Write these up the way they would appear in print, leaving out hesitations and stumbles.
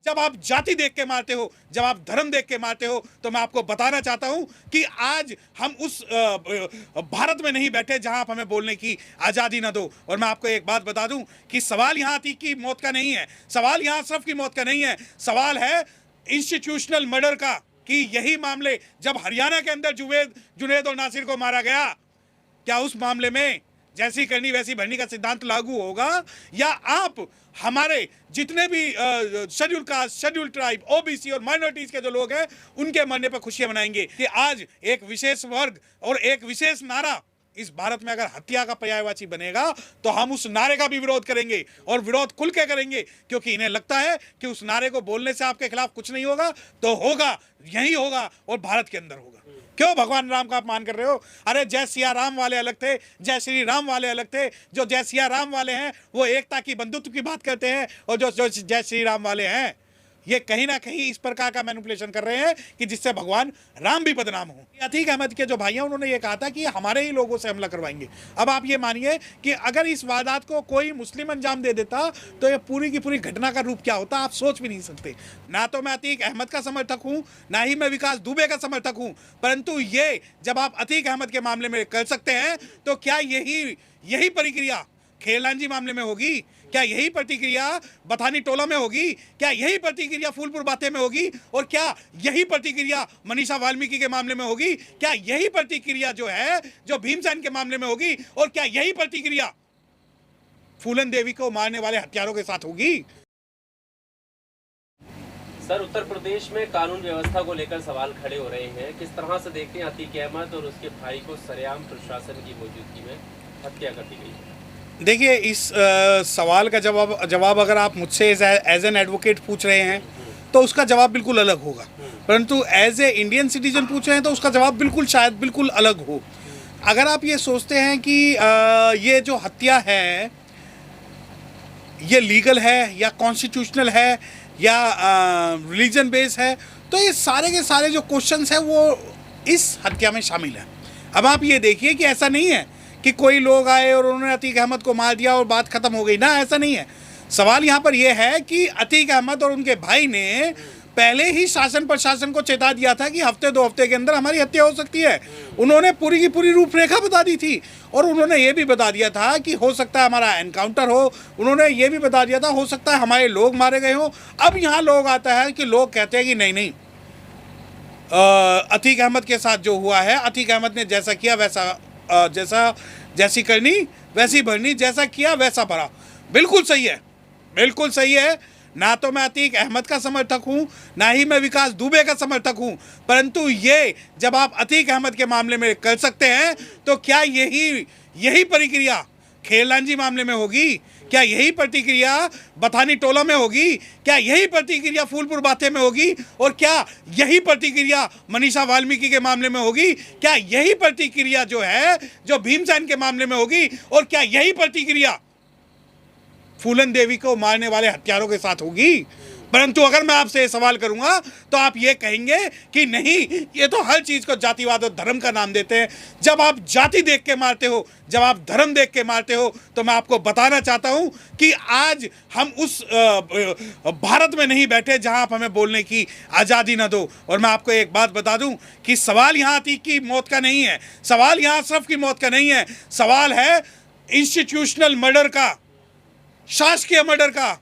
जब आप जाति देख के मारते हो, जब आप धर्म देख के मारते हो, तो मैं आपको बताना चाहता हूं कि आज हम उस भारत में नहीं बैठे जहां आप हमें बोलने की आज़ादी ना दो। और मैं आपको एक बात बता दूं कि सवाल यहां अतीक की मौत का नहीं है, सवाल यहां अशरफ की मौत का नहीं है, सवाल है इंस्टीट्यूशनल मर्डर का। कि यही मामले जब हरियाणा के अंदर जुनैद और नासिर को मारा गया, क्या उस मामले में जैसी करनी वैसी भरनी का सिद्धांत लागू होगा, या आप हमारे जितने भी schedule caste, schedule tribe, OBC और माइनॉरिटीज के जो लोग हैं उनके मरने पर खुशियां मनाएंगे? कि आज एक विशेष वर्ग और एक विशेष नारा इस भारत में अगर हत्या का पर्यायवाची बनेगा तो हम उस नारे का भी विरोध करेंगे, और विरोध खुल के करेंगे, क्योंकि इन्हें लगता है कि उस नारे को बोलने से आपके खिलाफ कुछ नहीं होगा। तो होगा, यही होगा, और भारत के अंदर होगा। क्यों भगवान राम का अपमान कर रहे हो? अरे जय सिया राम वाले अलग थे, जय श्री राम वाले अलग थे। जो जय सिया राम वाले हैं वो एकता की, बंधुत्व की बात करते हैं, और जो जय श्री राम वाले हैं ये कहीं ना कहीं इस प्रकार का मैनिपुलेशन कर रहे हैं कि जिससे भगवान राम भी बदनाम हो। अतीक अहमद के जो भाई हैं उन्होंने ये कहा था कि हमारे ही लोगों से हमला करवाएंगे। अब आप ये मानिए कि अगर इस वारदात को कोई मुस्लिम अंजाम दे देता तो ये पूरी की पूरी घटना का रूप क्या होता, आप सोच भी नहीं सकते। ना तो मैं अतीक अहमद का समर्थक हूँ, ना ही मैं विकास दुबे का समर्थक हूँ, परंतु ये जब आप अतीक अहमद के मामले में कर सकते हैं तो क्या यही प्रक्रिया खेलांजी मामले में होगी? क्या यही प्रतिक्रिया बथानी टोला में होगी? क्या यही प्रतिक्रिया फूलपुर बातें में होगी? और क्या यही प्रतिक्रिया मनीषा वाल्मीकि के मामले में होगी? क्या यही प्रतिक्रिया जो है जो भीमसेन के मामले में होगी? और क्या यही प्रतिक्रिया फूलन देवी को मारने वाले हत्यारों के साथ होगी? सर, उत्तर प्रदेश में कानून व्यवस्था को लेकर सवाल खड़े हो रहे हैं। किस तरह से देखते हैं अतीक अहमद और उसके भाई को सरेआम प्रशासन की मौजूदगी में हत्या कर दी गई है? देखिए, इस सवाल का जवाब अगर आप मुझसे एज एन एडवोकेट पूछ रहे हैं तो उसका जवाब बिल्कुल अलग होगा, परंतु एज ए इंडियन सिटीजन पूछ रहे हैं तो उसका जवाब बिल्कुल अलग हो। अगर आप ये सोचते हैं कि ये जो हत्या है ये लीगल है या कॉन्स्टिट्यूशनल है या रिलीजन बेस है, तो ये सारे के सारे जो क्वेश्चंस हैं वो इस हत्या में शामिल हैं। अब आप ये देखिए कि ऐसा नहीं है कि कोई लोग आए और उन्होंने अतीक अहमद को मार दिया और बात खत्म हो गई ना, ऐसा नहीं है। सवाल यहाँ पर यह है कि अतीक अहमद और उनके भाई ने पहले ही शासन प्रशासन को चेता दिया था कि हफ्ते 2 हफ्ते के अंदर हमारी हत्या हो सकती है। उन्होंने पूरी की पूरी रूपरेखा बता दी थी, और उन्होंने ये भी बता दिया था कि हो सकता है हमारा एनकाउंटर हो। उन्होंने ये भी बता दिया था हो सकता है हमारे लोग मारे गए हों। अब यहाँ लोग आता है कि लोग कहते हैं कि नहीं, अतीक अहमद के साथ जो हुआ है, अतीक अहमद ने जैसा किया वैसा जैसी करनी वैसी भरनी, जैसा किया वैसा भरा। बिल्कुल सही है, बिल्कुल सही है। ना तो मैं अतीक अहमद का समर्थक हूं, ना ही मैं विकास दुबे का समर्थक हूं, परंतु ये जब आप अतीक अहमद के मामले में कर सकते हैं तो क्या यही प्रक्रिया खेलांजी मामले में होगी? क्या यही प्रतिक्रिया बथानी टोला में होगी? क्या यही प्रतिक्रिया फूलपुर बातें में होगी? और क्या यही प्रतिक्रिया मनीषा वाल्मीकि के मामले में होगी? क्या यही प्रतिक्रिया जो है जो भीमसेन के मामले में होगी? और क्या यही प्रतिक्रिया फूलन देवी को मारने वाले हत्यारों के साथ होगी? परंतु अगर मैं आपसे ये सवाल करूंगा तो आप ये कहेंगे कि नहीं, ये तो हर चीज़ को जातिवाद और धर्म का नाम देते हैं। जब आप जाति देख के मारते हो, जब आप धर्म देख के मारते हो, तो मैं आपको बताना चाहता हूं कि आज हम उस भारत में नहीं बैठे जहां आप हमें बोलने की आज़ादी ना दो। और मैं आपको एक बात बता दूं कि सवाल यहाँ अतीक की मौत का नहीं है, सवाल यहाँ अशरफ की मौत का नहीं है, सवाल है इंस्टीट्यूशनल मर्डर का, शासकीय मर्डर का,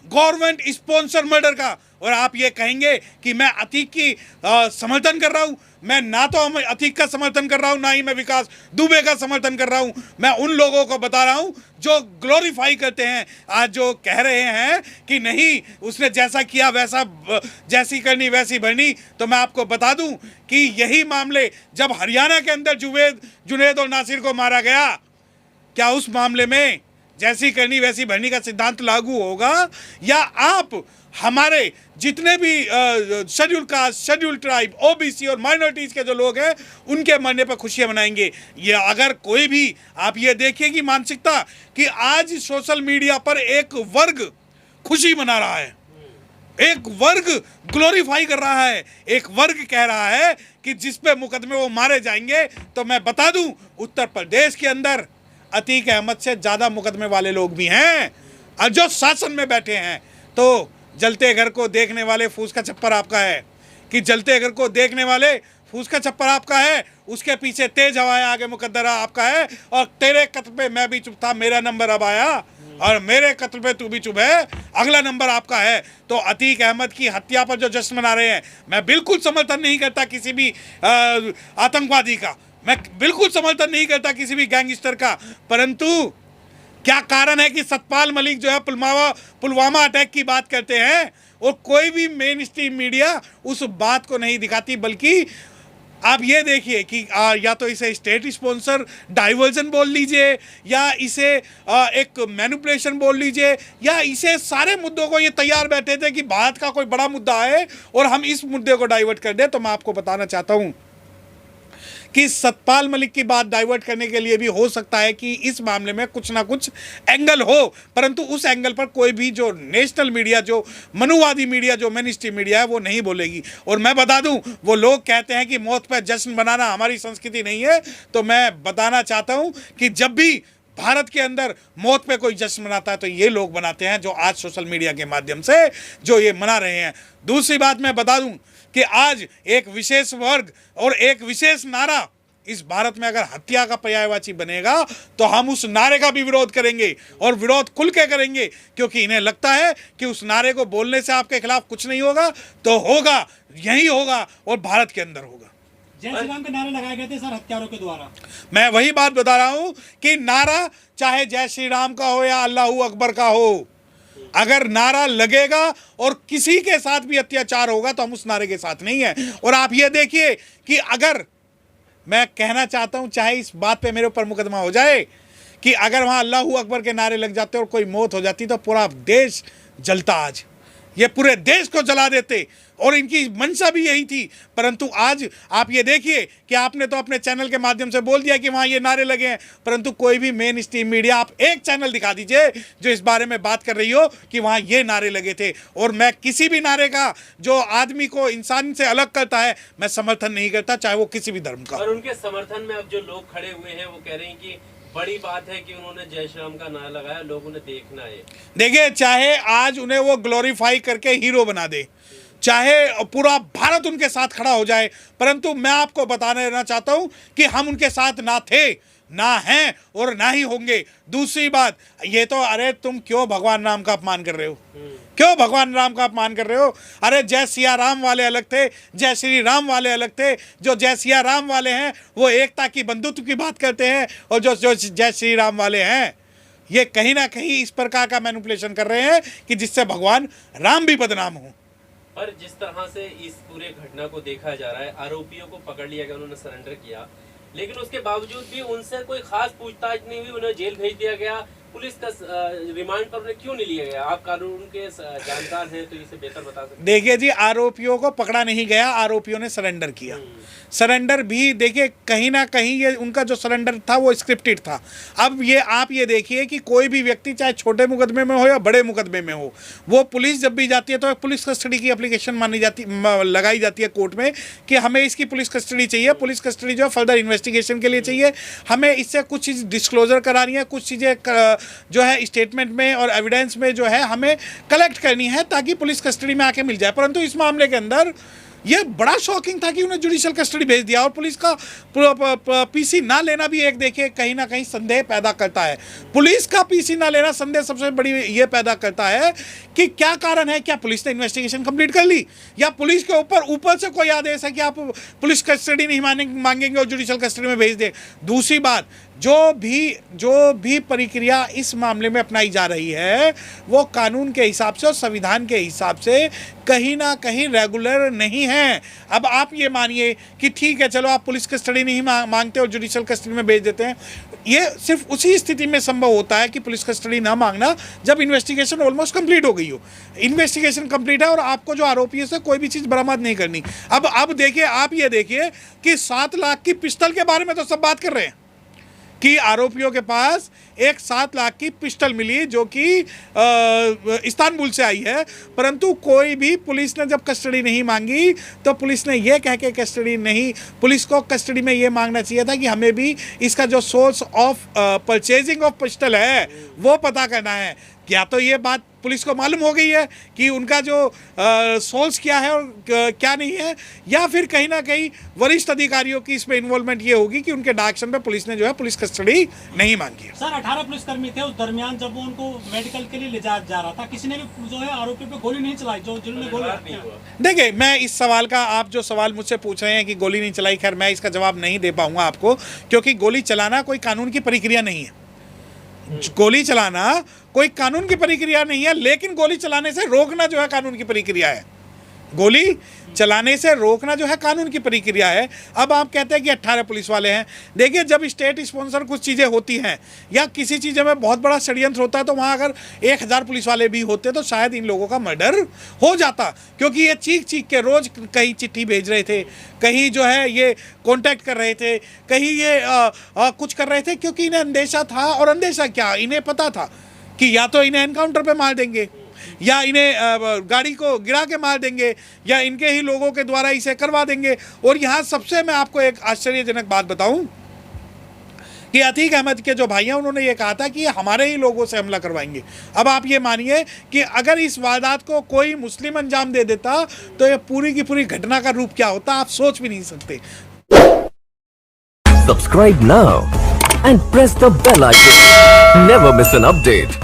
गवर्नमेंट स्पॉन्सर मर्डर का। और आप ये कहेंगे कि मैं अतीक की समर्थन कर रहा हूं। मैं ना तो अतीक का समर्थन कर रहा हूं, ना ही मैं विकास दुबे का समर्थन कर रहा हूं। मैं उन लोगों को बता रहा हूं जो ग्लोरीफाई करते हैं, आज जो कह रहे हैं कि नहीं उसने जैसा किया वैसा, जैसी करनी वैसी भरनी। तो मैं आपको बता दूं कि यही मामले जब हरियाणा के अंदर जुनैद और नासिर को मारा गया, क्या उस मामले में जैसी करनी वैसी भरनी का सिद्धांत लागू होगा, या आप हमारे जितने भी schedule caste, schedule tribe, OBC और माइनॉरिटीज के जो लोग हैं उनके मरने पर खुशियां मनाएंगे? ये अगर कोई भी, आप ये देखिए कि मानसिकता कि आज सोशल मीडिया पर एक वर्ग खुशी मना रहा है, एक वर्ग ग्लोरीफाई कर रहा है, एक वर्ग कह रहा है कि जिस पे मुकदमे वो मारे जाएंगे। तो मैं बता दूं उत्तर प्रदेश के अंदर अतीक अहमद से ज़्यादा मुकदमे वाले लोग भी हैं और जो शासन में बैठे हैं। तो जलते घर को देखने वाले फूस का छप्पर आपका है, कि जलते घर को देखने वाले फूस का छप्पर आपका है, उसके पीछे तेज हवाएं आगे मुकद्दरा आपका है, और तेरे कत्ल पे मैं भी चुप था, मेरा नंबर अब आया, और मेरे कत्ल पे तू भी चुप है, अगला नंबर आपका है। तो अतीक अहमद की हत्या पर जो जश्न मना रहे हैं, मैं बिल्कुल समर्थन नहीं करता किसी भी आतंकवादी का, मैं बिल्कुल समर्थन नहीं करता किसी भी गैंगस्टर का, परंतु क्या कारण है कि सतपाल मलिक जो है पुलवामा अटैक की बात करते हैं और कोई भी मेन स्ट्रीम मीडिया उस बात को नहीं दिखाती, बल्कि आप ये देखिए कि या तो इसे स्टेट स्पॉन्सर डाइवर्जन बोल लीजिए, या इसे एक मैनिपुलेशन बोल लीजिए, या इसे सारे मुद्दों को ये तैयार बैठे थे कि भारत का कोई बड़ा मुद्दा है और हम इस मुद्दे को डाइवर्ट कर दें। तो मैं आपको बताना चाहता हूँ कि सतपाल मलिक की बात डाइवर्ट करने के लिए भी हो सकता है कि इस मामले में कुछ ना कुछ एंगल हो, परंतु उस एंगल पर कोई भी जो नेशनल मीडिया, जो मनुवादी मीडिया, जो मेन स्ट्रीम मीडिया है वो नहीं बोलेगी। और मैं बता दूं, वो लोग कहते हैं कि मौत पर जश्न मनाना हमारी संस्कृति नहीं है, तो मैं बताना चाहता हूं कि जब भी भारत के अंदर मौत पे कोई जश्न मनाता है तो ये लोग बनाते हैं जो आज सोशल मीडिया के माध्यम से जो ये मना रहे हैं। दूसरी बात मैं बता दूं कि आज एक विशेष वर्ग और एक विशेष नारा इस भारत में अगर हत्या का पर्यायवाची बनेगा तो हम उस नारे का भी विरोध करेंगे, और विरोध खुल के करेंगे, क्योंकि इन्हें लगता है कि उस नारे को बोलने से आपके खिलाफ कुछ नहीं होगा, तो होगा, यही होगा और भारत के अंदर होगा। जय श्री राम के नारे लगाए गए थे सर हत्यारों के द्वारा। मैं वही बात बता रहा हूं कि नारा चाहे जय श्री राम का हो या अल्लाहू अकबर का हो, अगर नारा लगेगा और किसी के साथ भी अत्याचार होगा तो हम उस नारे के साथ नहीं है। और आप ये देखिए कि अगर मैं कहना चाहता हूं, चाहे इस बात पे मेरे ऊपर मुकदमा हो जाए, कि अगर वहां अल्लाहू अकबर के नारे लग जाते और कोई मौत हो जाती तो पूरा देश जलता, आज ये पूरे देश को जला देते, और इनकी मंशा भी यही थी। परंतु आज आप ये देखिए कि आपने तो अपने चैनल के माध्यम से बोल दिया कि वहाँ ये नारे लगे हैं, परंतु कोई भी मेन स्ट्रीम मीडिया, आप एक चैनल दिखा दीजिए जो इस बारे में बात कर रही हो कि वहाँ ये नारे लगे थे। और मैं किसी भी नारे का जो आदमी को इंसान से अलग करता है मैं समर्थन नहीं करता, चाहे वो किसी भी धर्म का। और उनके समर्थन में अब जो लोग खड़े हुए हैं वो कह रहे हैं कि बड़ी बात है कि उन्होंने जय श्री राम का नारा लगाया, लोगों ने देखना है। देखिए, चाहे आज उन्हें वो ग्लोरीफाई करके हीरो बना दे, चाहे पूरा भारत उनके साथ खड़ा हो जाए, परंतु मैं आपको बताने देना चाहता हूं कि हम उनके साथ ना थे, ना हैं और ना ही होंगे। दूसरी बात ये तो, अरे तुम क्यों भगवान राम का अपमान कर रहे हो, क्यों भगवान राम का अपमान कर रहे हो? अरे जय सिया राम वाले अलग थे, जय श्री राम वाले अलग थे। जो जय सिया राम वाले हैं वो एकता की बंधुत्व की बात करते हैं, और जो जय श्री राम वाले हैं ये कहीं ना कहीं इस प्रकार का मैनिपुलेशन कर रहे हैं कि जिससे भगवान राम भी बदनाम हो। पर जिस तरह से इस पूरे घटना को देखा जा रहा है, आरोपियों को पकड़ लिया गया, उन्होंने सरेंडर किया, लेकिन उसके बावजूद भी उनसे कोई खास पूछताछ नहीं हुई, उन्हें जेल भेज दिया गया। पुलिस का रिमांड पर उन्हें क्यों नहीं लिया गया? आप कानून के जानकार हैं तो इसे बेहतर बता सकते हैं। देखिए जी, आरोपियों को पकड़ा नहीं गया, आरोपियों ने सरेंडर किया। सरेंडर भी देखिए कहीं ना कहीं ये उनका जो सरेंडर था वो स्क्रिप्टेड था। अब ये आप ये देखिए कि कोई भी व्यक्ति चाहे छोटे मुकदमे में हो या बड़े मुकदमे में हो, वो पुलिस जब भी जाती है तो पुलिस कस्टडी की एप्लीकेशन लगाई जाती है कोर्ट में कि हमें इसकी पुलिस कस्टडी चाहिए। पुलिस कस्टडी जो है फर्दर इन्वेस्टिगेशन के लिए चाहिए, हमें इससे कुछ चीज़ डिस्क्लोजर करानी है, कुछ चीज़ें जो है स्टेटमेंट में और एविडेंस में जो है हमें कलेक्ट करनी है ताकि पुलिस कस्टडी में आके मिल जाए। परंतु इस मामले के अंदर ये बड़ा शॉकिंग था कि उन्हें जुडिशियल कस्टडी भेज दिया, और पुलिस का पीसी ना लेना भी एक देखिए कहीं ना कहीं संदेह पैदा करता है। पुलिस का पीसी ना लेना संदेह सबसे बड़ी ये पैदा करता है कि क्या कारण है, क्या पुलिस ने इन्वेस्टिगेशन कंप्लीट कर ली, या पुलिस के ऊपर से कोई आदेश है कि आप पुलिस कस्टडी नहीं मांगेंगे और जुडिशियल कस्टडी में भेज दें। दूसरी बात, जो भी प्रक्रिया इस मामले में अपनाई जा रही है वो कानून के हिसाब से और संविधान के हिसाब से कहीं ना कहीं रेगुलर नहीं है। अब आप ये मानिए कि ठीक है, चलो आप पुलिस कस्टडी नहीं मांगते और जुडिशियल कस्टडी में भेज देते हैं, ये सिर्फ उसी स्थिति में संभव होता है कि पुलिस कस्टडी ना मांगना जब इन्वेस्टिगेशन ऑलमोस्ट कंप्लीट हो गई हो। इन्वेस्टिगेशन कंप्लीट है और आपको जो आरोपी है से कोई भी चीज़ बरामद नहीं करनी। अब देखिए, आप ये देखिए कि 7 लाख की पिस्टल के बारे में तो सब बात कर रहे हैं कि आरोपियों के पास एक 7 लाख की पिस्टल मिली जो कि इस्तांबुल से आई है, परंतु कोई भी पुलिस ने जब कस्टडी नहीं मांगी तो पुलिस ने यह कह के कस्टडी नहीं, पुलिस को कस्टडी में ये मांगना चाहिए था कि हमें भी इसका जो source of purchasing of pistol है वो पता करना है। क्या तो ये बात पुलिस को मालूम हो गई है कि उनका जो सोर्स क्या है और क्या नहीं है, या फिर कहीं ना कहीं वरिष्ठ अधिकारियों की इसमें इन्वॉल्वमेंट ये होगी कि उनके डायरेक्शन पे पुलिस ने जो है पुलिस कस्टडी नहीं मांगी है। सर 18 पुलिसकर्मी थे, उस दरमियान जब वो उनको मेडिकल के लिए ले जाया जा रहा था, किसी ने भी जो है आरोपी पे गोली नहीं चलाई, जो जिन्होंने गोली नहीं हुआ। देखिए, मैं इस सवाल का, आप जो सवाल मुझसे पूछ रहे हैं कि गोली नहीं चलाई, खैर मैं इसका जवाब नहीं दे पाऊंगा आपको, क्योंकि गोली चलाना कोई कानून की प्रक्रिया नहीं है। गोली चलाना कोई कानून की प्रक्रिया नहीं है, लेकिन गोली चलाने से रोकना जो है कानून की प्रक्रिया है। गोली चलाने से रोकना जो है कानून की प्रक्रिया है। अब आप कहते हैं कि 18 पुलिस वाले हैं। देखिए, जब स्टेट स्पॉन्सर कुछ चीज़ें होती हैं या किसी चीज़ में बहुत बड़ा षड्यंत्र होता है, तो वहाँ अगर 1000 पुलिस वाले भी होते तो शायद इन लोगों का मर्डर हो जाता, क्योंकि ये चीख चीख के रोज़ कहीं चिट्ठी भेज रहे थे, कहीं जो है ये कॉन्टैक्ट कर रहे थे, कहीं ये कुछ कर रहे थे, क्योंकि इन्हें अंदेशा था। और अंदेशा क्या, इन्हें पता था कि या तो इन्हें एनकाउंटर पे मार देंगे, या इन्हें गाड़ी को गिरा के मार देंगे, या इनके ही लोगों के द्वारा इसे करवा देंगे। और यहाँ सबसे मैं आपको एक आश्चर्यजनक बात बताऊं कि अतीक अहमद के जो भाई हैं, उन्होंने ये कहा था कि हमारे ही लोगों से हमला करवाएंगे। अब आप ये मानिए कि अगर इस वारदात को कोई मुस्लिम अंजाम दे देता तो ये पूरी की पूरी घटना का रूप क्या होता, आप सोच भी नहीं सकते। Subscribe now and press the bell icon. Never miss an update.